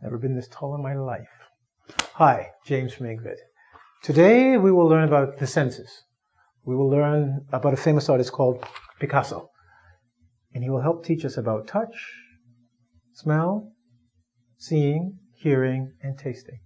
Never been this tall in my life. Hi, James from engVid. Today we will learn about the senses. We will learn about a famous artist called Picasso. And he will help teach us about touch, smell, seeing, hearing, and tasting.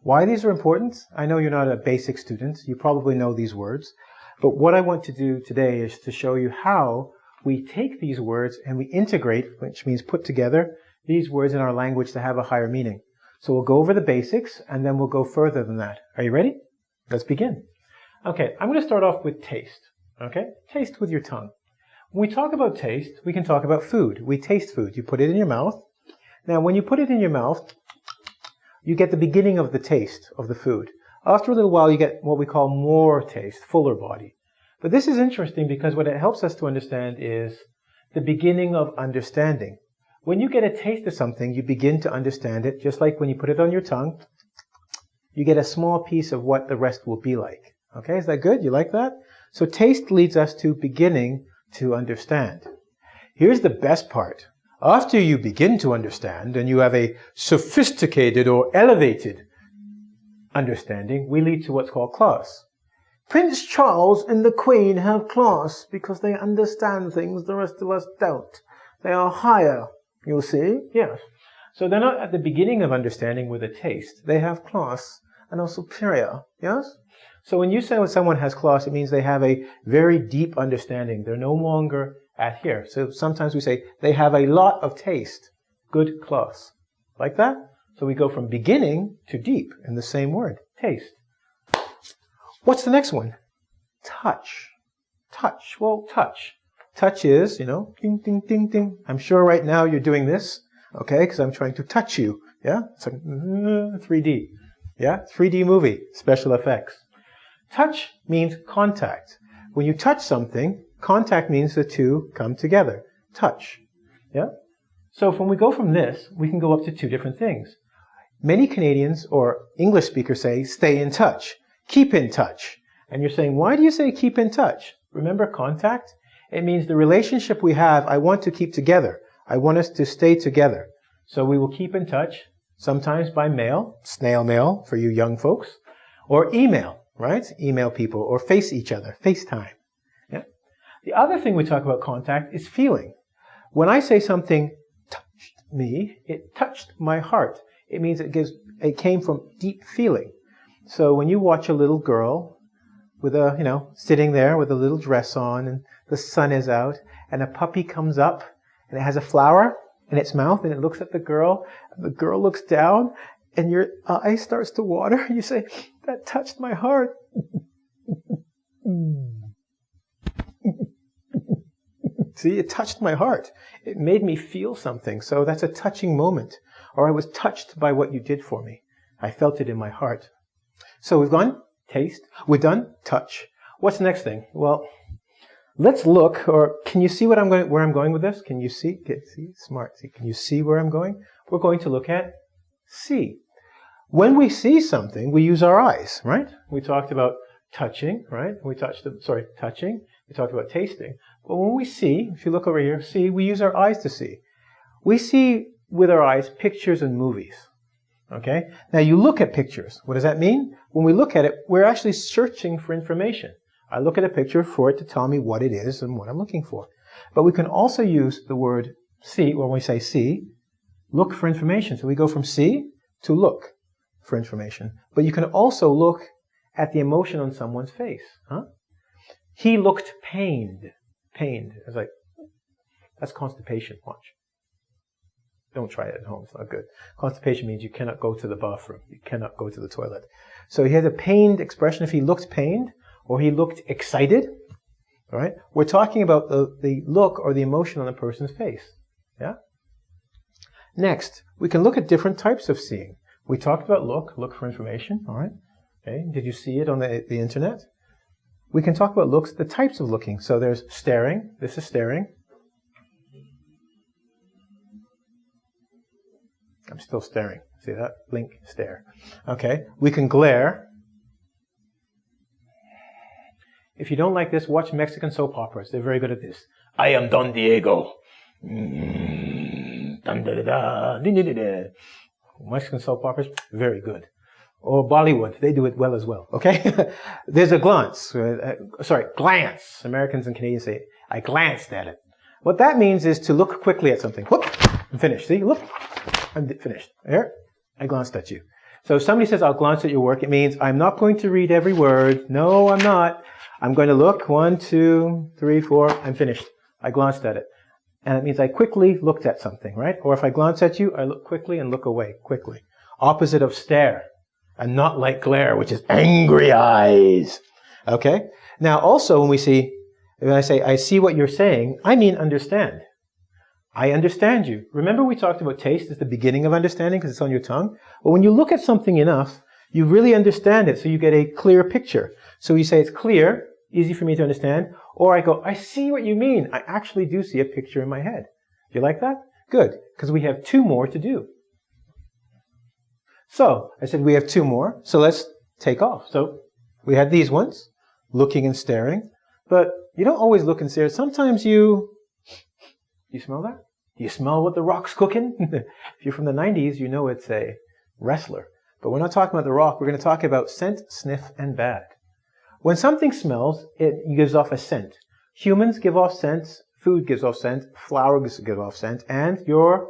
Why these are important? I know you're not a basic student. You probably know these words. But what I want to do today is to show you how we take these words and we integrate, which means put together, these words in our language to have a higher meaning. So we'll go over the basics and then we'll go further than that. Are you ready? Let's begin. Okay, I'm going to start off with taste. Okay? Taste with your tongue. When we talk about taste, we can talk about food. We taste food. You put it in your mouth. Now, when you put it in your mouth, you get the beginning of the taste of the food. After a little while, you get what we call more taste, fuller body. But this is interesting because what it helps us to understand is the beginning of understanding. When you get a taste of something, you begin to understand it, just like when you put it on your tongue, you get a small piece of what the rest will be like. Okay, is that good? You like that? So taste leads us to beginning to understand. Here's the best part. After you begin to understand, and you have a sophisticated or elevated understanding, we lead to what's called class. Prince Charles and the Queen have class because they understand things the rest of us don't. They are higher. You'll see? Yes. So they're not at the beginning of understanding with a taste. They have class and are superior. Yes? So when you say someone has class, it means they have a very deep understanding. They're no longer at here. So sometimes we say they have a lot of taste. Good class. Like that? So we go from beginning to deep in the same word. Taste. What's the next one? Touch. Touch. Well, touch. Touch is, ding, ding, ding, ding. I'm sure right now you're doing this, okay, because I'm trying to touch you, yeah? It's like 3D, yeah? 3D movie, special effects. Touch means contact. When you touch something, contact means the two come together. Touch, yeah? So when we go from this, we can go up to two different things. Many Canadians or English speakers say, stay in touch, keep in touch. And you're saying, why do you say keep in touch? Remember contact? It means the relationship we have, I want to keep together. I want us to stay together. So we will keep in touch, sometimes by mail, snail mail for you young folks, or email, right? Email people, or face each other, FaceTime. Yeah? The other thing we talk about contact is feeling. When I say something touched me, it touched my heart. It means it came from deep feeling. So when you watch a little girl with sitting there with a little dress on and the sun is out and a puppy comes up and it has a flower in its mouth and it looks at the girl and the girl looks down and your eye starts to water. You say, that touched my heart. See, it touched my heart. It made me feel something. So that's a touching moment. Or I was touched by what you did for me. I felt it in my heart. So we've gone taste. We're done touch. What's the next thing? Well, let's look, or can you see where I'm going with this? Can you see? See? Smart. See, can you see where I'm going? We're going to look at see. When we see something, we use our eyes, right? We talked about touching, right? Touching. We talked about tasting. But when we see, if you look over here, see, we use our eyes to see. We see with our eyes pictures and movies. Okay? Now you look at pictures. What does that mean? When we look at it, we're actually searching for information. I look at a picture for it to tell me what it is and what I'm looking for. But we can also use the word see, when we say see, look for information. So we go from see to look for information. But you can also look at the emotion on someone's face. Huh? He looked pained. Pained. It's like, that's constipation. Watch. Don't try it at home. It's not good. Constipation means you cannot go to the bathroom. You cannot go to the toilet. So he had a pained expression. If he looked pained or he looked excited, all right, we're talking about the look or the emotion on a person's face. Yeah? Next, we can look at different types of seeing. We talked about look for information. All right. Okay. Did you see it on the internet? We can talk about looks, the types of looking. So there's staring. This is staring. I'm still staring. See that? Blink, stare. Okay. We can glare. If you don't like this, watch Mexican soap operas. They're very good at this. I am Don Diego. Mexican soap operas, very good. Or Bollywood, they do it well as well, okay? There's a glance. Glance. Americans and Canadians say, I glanced at it. What that means is to look quickly at something. Whoop, I'm finished. See, look, I'm finished. There, I glanced at you. So if somebody says, I'll glance at your work, it means I'm not going to read every word. No, I'm not. I'm going to look. 1, 2, 3, 4. I'm finished. I glanced at it. And it means I quickly looked at something, right? Or if I glance at you, I look quickly and look away quickly. Opposite of stare. And not like glare, which is angry eyes. Okay? Now also when I say, I see what you're saying, I mean understand. I understand you. Remember we talked about taste as the beginning of understanding because it's on your tongue? But when you look at something enough, you really understand it, so you get a clear picture. So you say it's clear, easy for me to understand, or I go, I see what you mean. I actually do see a picture in my head. Do you like that? Good, because we have 2 more to do. So, I said we have 2 more, so let's take off. So, we had these ones, looking and staring, but you don't always look and stare. Sometimes you smell that? Do you smell what The Rock's cooking? If you're from the 90s, you know it's a wrestler. But we're not talking about The Rock, we're going to talk about scent, sniff, and bad. When something smells, it gives off a scent. Humans give off scents, food gives off scent, flowers give off scent, and your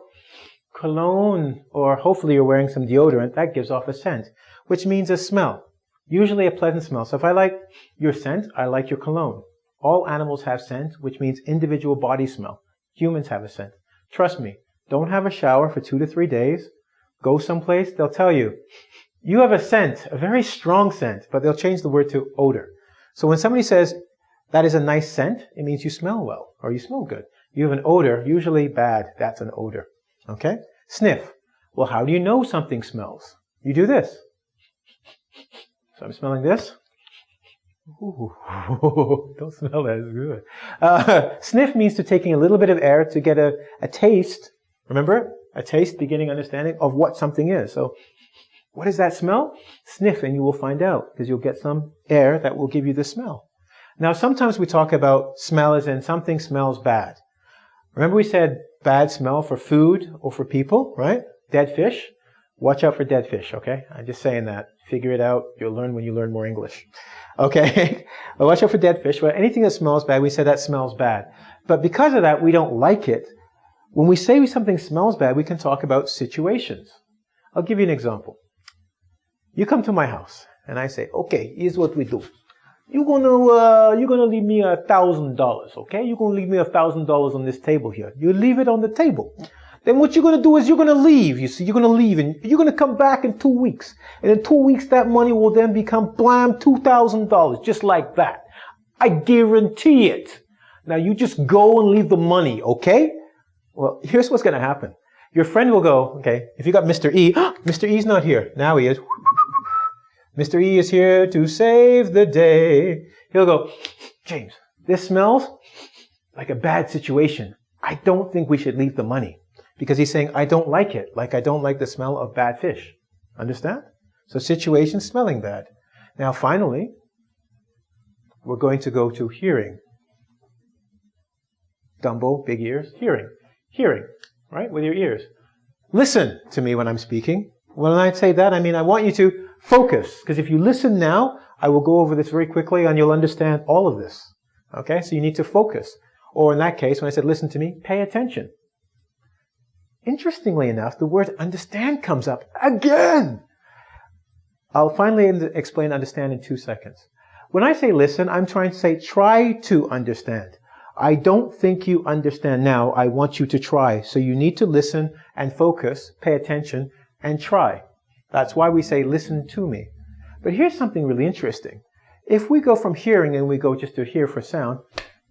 cologne, or hopefully you're wearing some deodorant, that gives off a scent, which means a smell. Usually a pleasant smell. So if I like your scent, I like your cologne. All animals have scent, which means individual body smell. Humans have a scent. Trust me, don't have a shower for 2 to 3 days. Go someplace, they'll tell you, you have a scent, a very strong scent, but they'll change the word to odor. So when somebody says, that is a nice scent, it means you smell well, or you smell good. You have an odor, usually bad, that's an odor. Okay? Sniff. Well, how do you know something smells? You do this. So I'm smelling this. Ooh, don't smell that, it's good. Sniff means to taking a little bit of air to get a taste. Remember? A taste, beginning understanding of what something is. So, what does that smell? Sniff and you will find out, because you'll get some air that will give you the smell. Now, sometimes we talk about smell as in something smells bad. Remember we said bad smell for food or for people, right? Dead fish. Watch out for dead fish, okay? I'm just saying that. Figure it out. You'll learn when you learn more English. Okay? Well, watch out for dead fish. Well, anything that smells bad, we said that smells bad. But because of that, we don't like it. When we say something smells bad, we can talk about situations. I'll give you an example. You come to my house, and I say, okay, here's what we do. You're gonna leave me $1,000, okay? You're gonna leave me $1,000 on this table here. You leave it on the table. Then what you're gonna do is you're gonna leave. You see, you're gonna leave, and you're gonna come back in 2 weeks. And in 2 weeks, that money will then become blam $2,000, just like that. I guarantee it. Now you just go and leave the money, okay? Well, here's what's gonna happen. Your friend will go, okay, if you got Mr. E, Mr. E's not here. Now he is. Mr. E is here to save the day. He'll go, James, this smells like a bad situation. I don't think we should leave the money. Because he's saying, I don't like it. Like I don't like the smell of bad fish. Understand? So situation, smelling bad. Now finally, we're going to go to hearing. Dumbo, big ears, hearing. Hearing, right, with your ears. Listen to me when I'm speaking. When I say that, I mean I want you to focus. Because if you listen now, I will go over this very quickly and you'll understand all of this. Okay, so you need to focus. Or in that case, when I said listen to me, pay attention. Interestingly enough, the word understand comes up again. I'll finally explain understand in 2 seconds. When I say listen, I'm trying to say try to understand. I don't think you understand now. I want you to try. So you need to listen and focus, pay attention, and try. That's why we say listen to me. But here's something really interesting. If we go from hearing and we go just to hear for sound,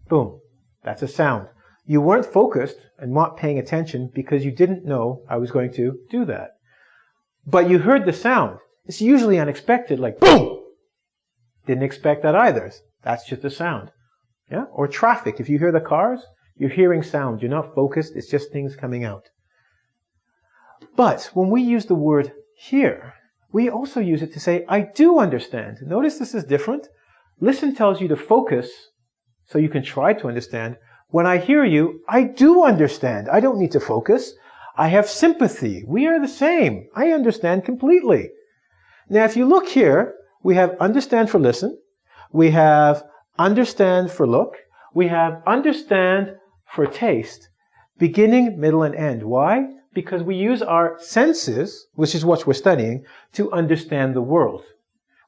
boom, that's a sound. You weren't focused and not paying attention because you didn't know I was going to do that. But you heard the sound. It's usually unexpected, like boom! Didn't expect that either. That's just a sound. Yeah? Or traffic. If you hear the cars, you're hearing sound. You're not focused. It's just things coming out. But when we use the word hear, we also use it to say, I do understand. Notice this is different. Listen tells you to focus so you can try to understand. When I hear you, I do understand. I don't need to focus. I have sympathy. We are the same. I understand completely. Now, if you look here, we have understand for listen. We have understand for look. We have understand for taste. Beginning, middle, and end. Why? Because we use our senses, which is what we're studying, to understand the world.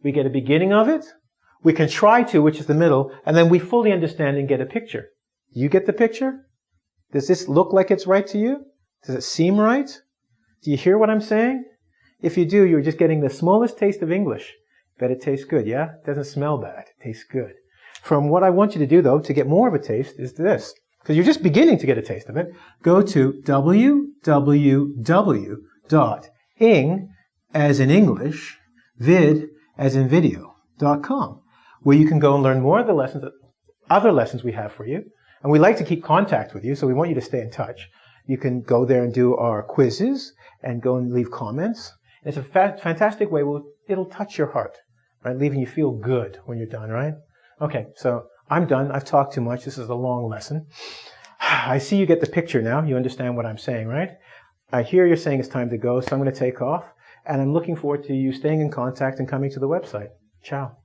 We get a beginning of it. We can try to, which is the middle, and then we fully understand and get a picture. You get the picture? Does this look like it's right to you? Does it seem right? Do you hear what I'm saying? If you do, you're just getting the smallest taste of English. Bet it tastes good, yeah? It doesn't smell bad. It tastes good. From what I want you to do, though, to get more of a taste, is this. Because you're just beginning to get a taste of it. Go to www.ing, as in English, vid, as in video.com, where you can go and learn more of the lessons, other lessons we have for you. And we like to keep contact with you, so we want you to stay in touch. You can go there and do our quizzes and go and leave comments. It's a fantastic way. It'll touch your heart, right? Leaving you feel good when you're done, right? Okay, so I'm done. I've talked too much. This is a long lesson. I see you get the picture now. You understand what I'm saying, right? I hear you're saying it's time to go, so I'm going to take off. And I'm looking forward to you staying in contact and coming to the website. Ciao.